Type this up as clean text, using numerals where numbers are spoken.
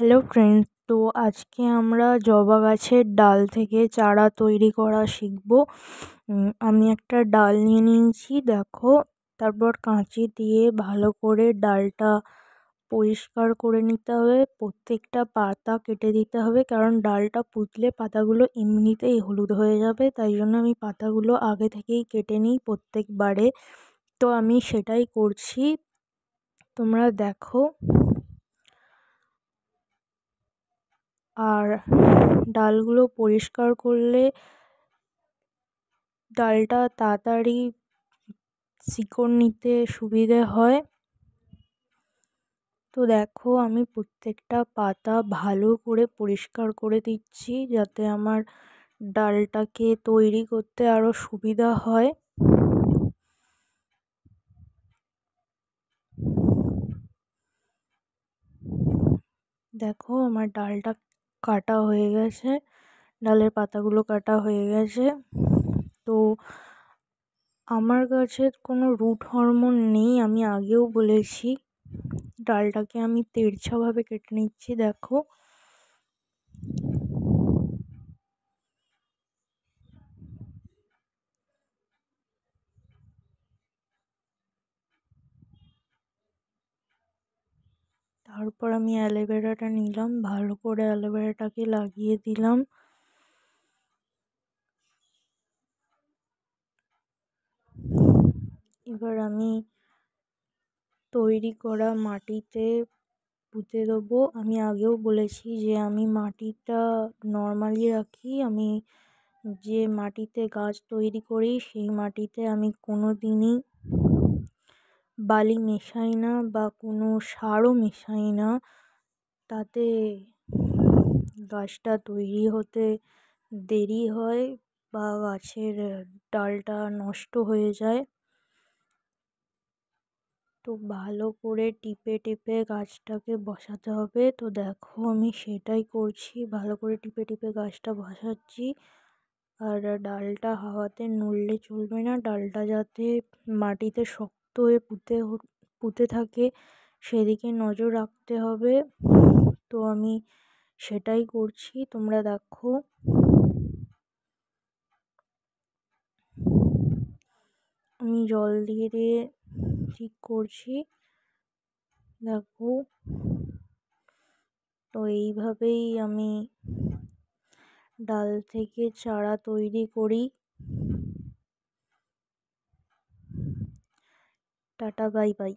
Hello friends, তো আজকে আমরা জবা গাছের ডাল থেকে চারা তৈরি করা শিখব। আমি একটা ডাল নিয়ে নিয়েছি, দেখো। তারপর কাঁচি দিয়ে ভালো করে ডালটা পরিষ্কার করে নিতে হবে। প্রত্যেকটা পাতা কেটে দিতে হবে, কারণ ডালটা পুঁতলে পাতাগুলো এমনিতেই হলুদ হয়ে যাবে। তাই জন্য আমি পাতাগুলো আগে থেকেই কেটে নিই প্রত্যেকবারে। তো আমি সেটাই করছি, তোমরা দেখো। আর ডালগুলো পরিষ্কার করলে ডালটা তাড়াতাড়ি শিকড় নিতে সুবিধে হয়। তো দেখো, আমি প্রত্যেকটা পাতা ভালো করে পরিষ্কার করে দিচ্ছি, যাতে আমার ডালটাকে তৈরি করতে আরো সুবিধা হয়। দেখো, আমার ডালটা কাটা হয়ে গেছে, ডালের পাতাগুলো কাটা হয়ে গেছে। তো আমার গাছের কোনো রুট হরমোন নেই, আমি আগেও বলেছি। ডালটাকে আমি তেড়ছাভাবে কেটে নিচ্ছি, দেখো। তারপর আমি অ্যালোভেরাটা নিলাম, ভালো করে অ্যালোভেরাটাকে লাগিয়ে দিলাম। এবার আমি তৈরি করা মাটিতে পুঁতে দেবো। আমি আগেও বলেছি যে আমি মাটিটা নর্মালি রাখি। আমি যে মাটিতে গাছ তৈরি করি সেই মাটিতে আমি কোনো দিনই বালি মেশাই না বা কোনো সারও মেশাই না। তাতে গাছটা তৈরি হতে দেরি হয় বা গাছের ডালটা নষ্ট হয়ে যায়। তো ভালো করে টিপে টিপে গাছটাকে বসাতে হবে। তো দেখো, আমি সেটাই করছি, ভালো করে টিপে টিপে গাছটা বসাচ্ছি। আর ডালটা হাওয়াতে নড়লে চলবে না, ডালটা যাতে মাটিতে শক্ত হয়ে পুঁতে থাকে সেদিকে নজর রাখতে হবে। তো আমি সেটাই করছি, তোমরা দেখো। আমি জল দিয়ে দিয়ে ঠিক করছি, দেখো। তো এইভাবেই আমি ডাল থেকে চারা তৈরি করি। Tata, bye bye.